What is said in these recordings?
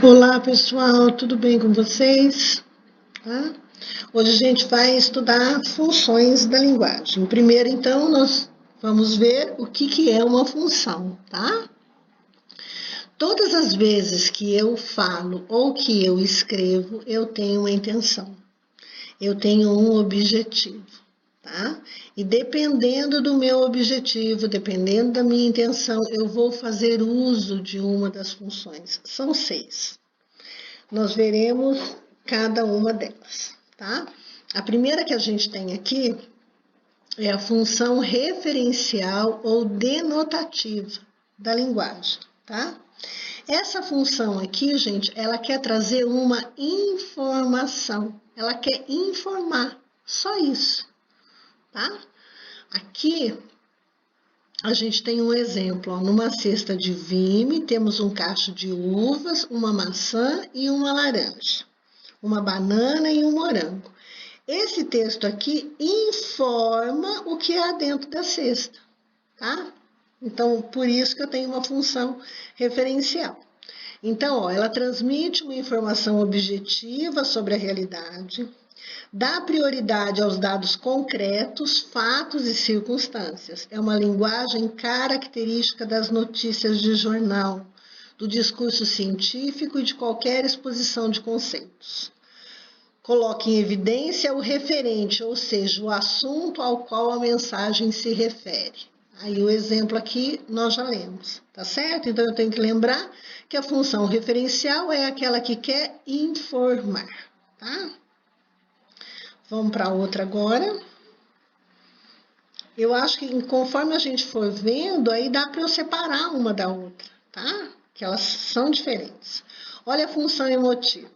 Olá pessoal, tudo bem com vocês? Tá? Hoje a gente vai estudar funções da linguagem. Primeiro, então, nós vamos ver o que é uma função, tá? Todas as vezes que eu falo ou que eu escrevo, eu tenho uma intenção, eu tenho um objetivo, tá? E dependendo do meu objetivo, dependendo da minha intenção, eu vou fazer uso de uma das funções. São 6. Nós veremos cada uma delas, tá? A primeira que a gente tem aqui é a função referencial ou denotativa da linguagem, tá? Essa função aqui, gente, ela quer trazer uma informação, ela quer informar, só isso, tá? Aqui a gente tem um exemplo, ó, numa cesta de vime, temos um cacho de uvas, uma maçã e uma laranja, uma banana e um morango. Esse texto aqui informa o que há dentro da cesta, tá? Então, por isso que eu tenho uma função referencial. Então, ó, ela transmite uma informação objetiva sobre a realidade, dá prioridade aos dados concretos, fatos e circunstâncias. É uma linguagem característica das notícias de jornal, do discurso científico e de qualquer exposição de conceitos. Coloque em evidência o referente, ou seja, o assunto ao qual a mensagem se refere. Aí o exemplo aqui nós já lemos, tá certo? Então eu tenho que lembrar que a função referencial é aquela que quer informar, tá? Vamos para outra agora. Eu acho que conforme a gente for vendo, aí dá para eu separar uma da outra, tá? Que elas são diferentes. Olha a função emotiva.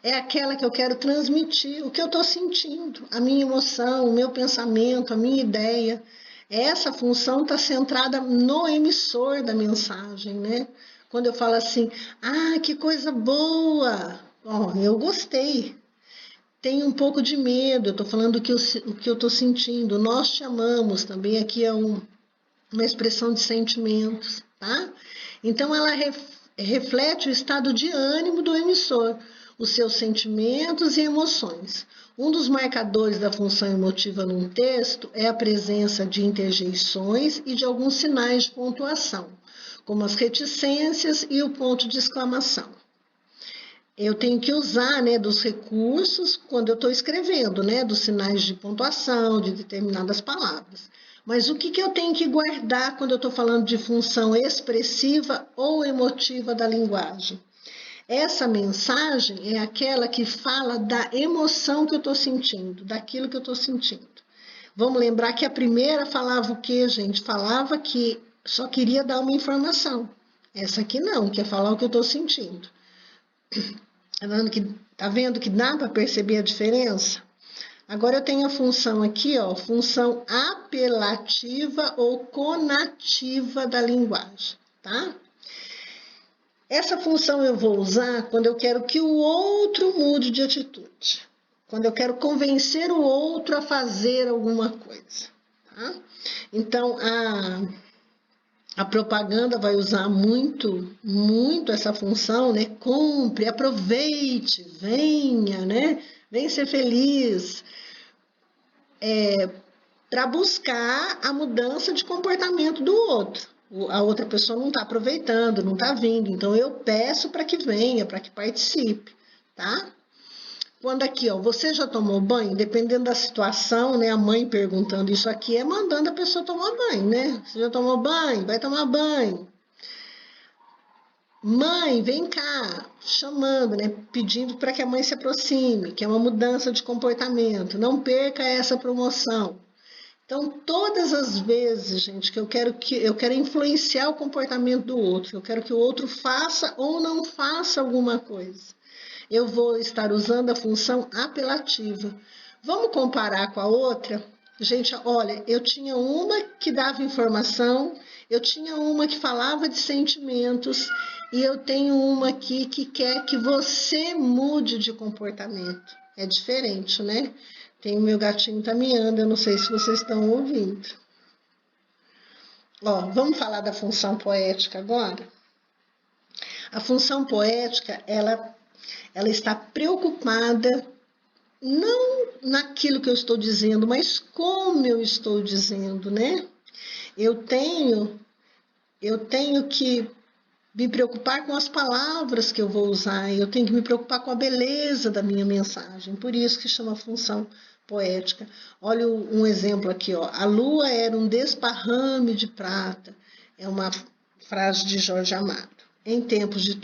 É aquela que eu quero transmitir o que eu estou sentindo, a minha emoção, o meu pensamento, a minha ideia. Essa função está centrada no emissor da mensagem, né? Quando eu falo assim, que coisa boa, eu gostei. Tenho um pouco de medo, eu estou falando o que eu estou sentindo. Nós te amamos, também aqui é uma expressão de sentimentos, tá? Então, ela reflete o estado de ânimo do emissor, os seus sentimentos e emoções. Um dos marcadores da função emotiva num texto é a presença de interjeições e de alguns sinais de pontuação, como as reticências e o ponto de exclamação. Eu tenho que usar, né, dos recursos quando eu estou escrevendo, né, dos sinais de pontuação, de determinadas palavras. Mas o que eu tenho que guardar quando eu estou falando de função expressiva ou emotiva da linguagem? Essa mensagem é aquela que fala da emoção que eu estou sentindo, daquilo que eu estou sentindo. Vamos lembrar que a primeira falava o quê, gente? Falava que só queria dar uma informação. Essa aqui não, quer falar o que eu estou sentindo. Tá vendo que dá para perceber a diferença? Agora eu tenho a função aqui, ó, função apelativa ou conativa da linguagem, tá? Essa função eu vou usar quando eu quero que o outro mude de atitude, quando eu quero convencer o outro a fazer alguma coisa, tá? Então, a propaganda vai usar muito essa função, né? Compre, aproveite, venha, né? Vem ser feliz. Para buscar a mudança de comportamento do outro. A outra pessoa não está aproveitando, não está vindo. Então, eu peço para que venha, para que participe, tá? Quando aqui, ó, você já tomou banho? Dependendo da situação, né? A mãe perguntando isso aqui é mandando a pessoa tomar banho, né? Você já tomou banho? Vai tomar banho. Mãe, vem cá, chamando, né? Pedindo para que a mãe se aproxime, que é uma mudança de comportamento. Não perca essa promoção. Então, todas as vezes, gente, que eu quero influenciar o comportamento do outro, eu quero que o outro faça ou não faça alguma coisa, eu vou estar usando a função apelativa. Vamos comparar com a outra? Gente, olha, eu tinha uma que dava informação, eu tinha uma que falava de sentimentos e eu tenho uma aqui que quer que você mude de comportamento. É diferente, né? Tem o meu gatinho tá miando, eu não sei se vocês estão ouvindo. Ó, vamos falar da função poética agora? A função poética, ela está preocupada não naquilo que eu estou dizendo, mas como eu estou dizendo, né? Eu tenho que me preocupar com as palavras que eu vou usar, eu tenho que me preocupar com a beleza da minha mensagem, por isso que chama função poética. Olha um exemplo aqui, ó. A lua era um desparrame de prata, é uma frase de Jorge Amado. Em tempos de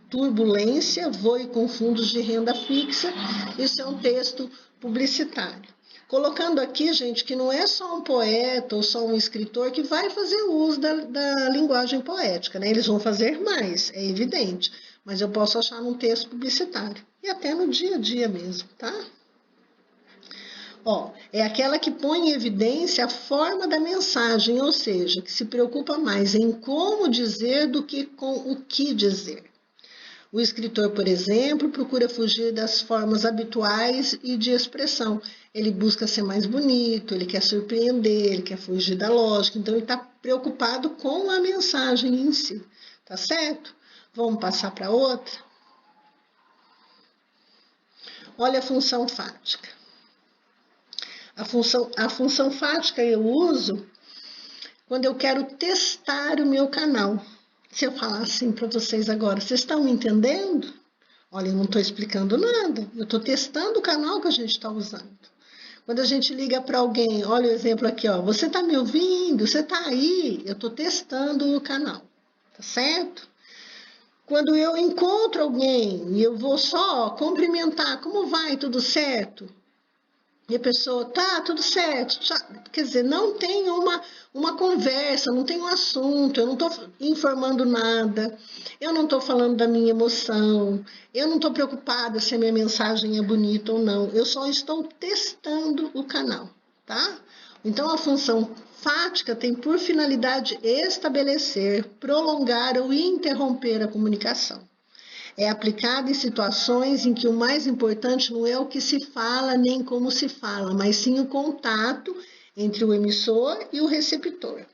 turbulência, voe com fundos de renda fixa, isso é um texto publicitário. Colocando aqui, gente, que não é só um poeta ou só um escritor que vai fazer uso da linguagem poética, né? Eles vão fazer mais, é evidente, mas eu posso achar num texto publicitário e até no dia a dia mesmo, tá? Ó, é aquela que põe em evidência a forma da mensagem, ou seja, que se preocupa mais em como dizer do que com o que dizer. O escritor, por exemplo, procura fugir das formas habituais e de expressão. Ele busca ser mais bonito, ele quer surpreender, ele quer fugir da lógica. Então, ele está preocupado com a mensagem em si. Tá certo? Vamos passar para outra? Olha a função fática. A função fática eu uso quando eu quero testar o meu canal. Se eu falar assim para vocês agora, vocês estão me entendendo? Olha, eu não estou explicando nada, eu estou testando o canal que a gente está usando. Quando a gente liga para alguém, olha o exemplo aqui, ó, você está me ouvindo? Você está aí? Eu estou testando o canal, tá certo? Quando eu encontro alguém e eu vou só cumprimentar, como vai? Tudo certo? E a pessoa, tá, tudo certo. Quer dizer, não tem uma conversa, não tem um assunto, eu não estou informando nada, eu não estou falando da minha emoção, eu não estou preocupada se a minha mensagem é bonita ou não, eu só estou testando o canal, tá? Então, a função fática tem por finalidade estabelecer, prolongar ou interromper a comunicação. É aplicada em situações em que o mais importante não é o que se fala nem como se fala, mas sim o contato entre o emissor e o receptor.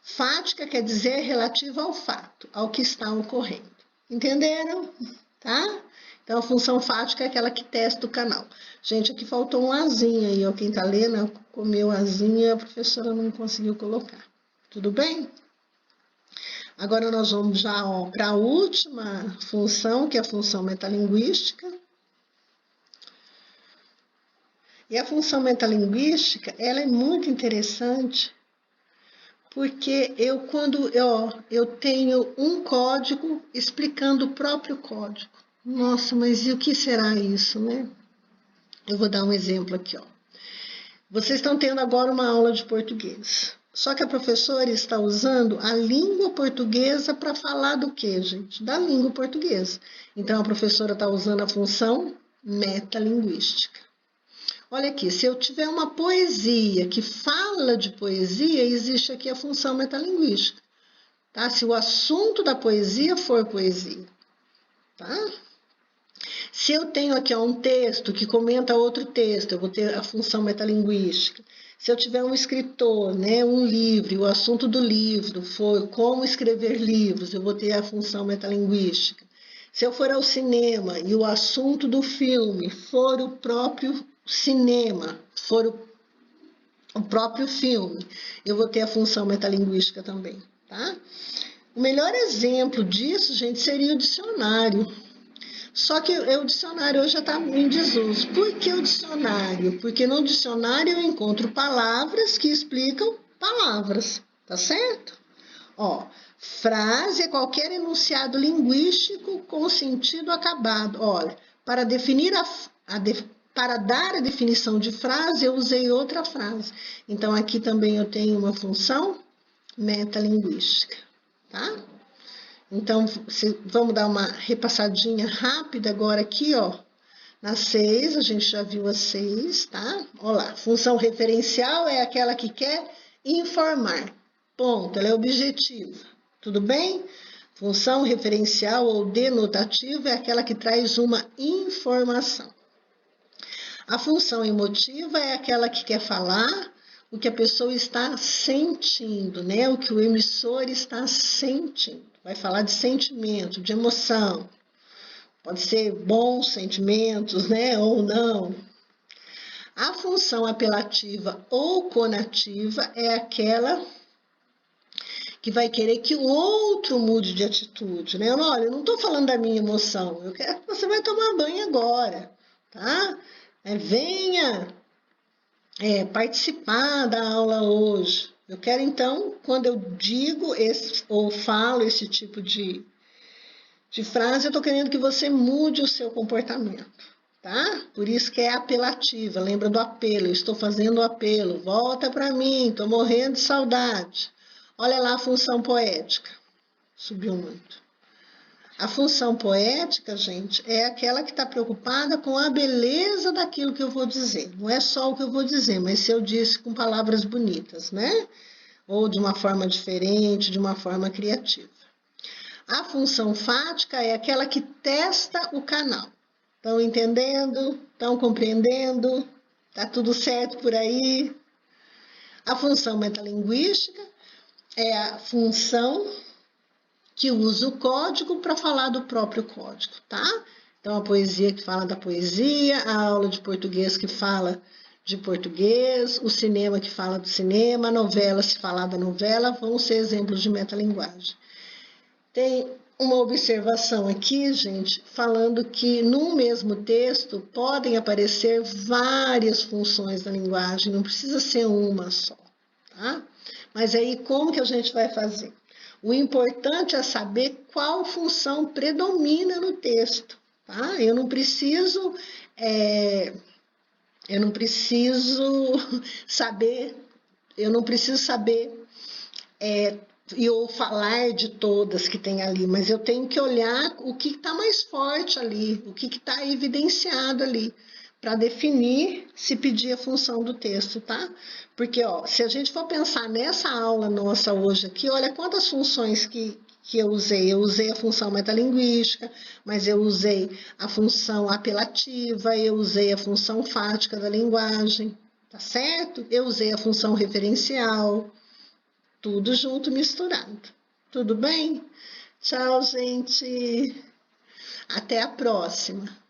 Fática quer dizer relativa ao fato, ao que está ocorrendo. Entenderam? Tá? Então, a função fática é aquela que testa o canal. Gente, aqui faltou um azinho aí, ó. Quem tá lendo comeu azinho e a professora não conseguiu colocar. Tudo bem? Agora nós vamos já para a última função, que é a função metalinguística. E a função metalinguística, ela é muito interessante, porque quando eu tenho um código explicando o próprio código. Nossa, mas e o que será isso, né? Eu vou dar um exemplo aqui, ó. Vocês estão tendo agora uma aula de português. Só que a professora está usando a língua portuguesa para falar do quê, gente? Da língua portuguesa. Então, a professora está usando a função metalinguística. Olha aqui, se eu tiver uma poesia que fala de poesia, existe aqui a função metalinguística. Tá? Se o assunto da poesia for poesia. Tá? Se eu tenho aqui um texto que comenta outro texto, eu vou ter a função metalinguística. Se eu tiver um escritor, né, um livro, o assunto do livro for como escrever livros, eu vou ter a função metalinguística. Se eu for ao cinema e o assunto do filme for o próprio cinema, for o próprio filme, eu vou ter a função metalinguística também, tá? O melhor exemplo disso, gente, seria o dicionário. Só que o dicionário hoje já está em desuso. Por que o dicionário? Porque no dicionário eu encontro palavras que explicam palavras, tá certo? Ó, frase é qualquer enunciado linguístico com sentido acabado. Olha, para definir para dar a definição de frase, eu usei outra frase. Então, aqui também eu tenho uma função metalinguística, tá? Então, vamos dar uma repassadinha rápida agora aqui, ó. Na 6, a gente já viu a 6, tá? Olha lá, função referencial é aquela que quer informar. Ponto, ela é objetiva. Tudo bem? Função referencial ou denotativa é aquela que traz uma informação. A função emotiva é aquela que quer falar o que a pessoa está sentindo, né? O que o emissor está sentindo. vai falar de sentimento, de emoção. Pode ser bons sentimentos, né, ou não. A função apelativa ou conativa é aquela que vai querer que o outro mude de atitude, né? Olha, eu não estou falando da minha emoção, eu quero que você vai tomar banho agora, tá? Venha participar da aula hoje. Eu quero, então, quando eu digo ou falo esse tipo de frase, eu estou querendo que você mude o seu comportamento, tá? Por isso que é apelativa, lembra do apelo, eu estou fazendo o apelo, volta para mim, estou morrendo de saudade. Olha lá a função poética, subiu muito. A função poética, gente, é aquela que está preocupada com a beleza daquilo que eu vou dizer. Não é só o que eu vou dizer, mas se eu disse com palavras bonitas, né? Ou de uma forma diferente, de uma forma criativa. A função fática é aquela que testa o canal. Estão entendendo? Estão compreendendo? Tá tudo certo por aí? A função metalinguística é a função que usa o código para falar do próprio código, tá? Então, a poesia que fala da poesia, a aula de português que fala de português, o cinema que fala do cinema, a novela se falar da novela, vão ser exemplos de metalinguagem. Tem uma observação aqui, gente, falando que no mesmo texto podem aparecer várias funções da linguagem, não precisa ser uma só, tá? Mas aí, como que a gente vai fazer? O importante é saber qual função predomina no texto, tá? Eu não preciso saber ou falar de todas que tem ali, mas eu tenho que olhar o que está mais forte ali, o que está evidenciado ali, para definir se pedir a função do texto, tá? Porque, se a gente for pensar nessa aula nossa hoje aqui, olha quantas funções que eu usei. Eu usei a função metalinguística, mas eu usei a função apelativa, eu usei a função fática da linguagem, tá certo? Eu usei a função referencial, tudo junto, misturado. Tudo bem? Tchau, gente. Até a próxima.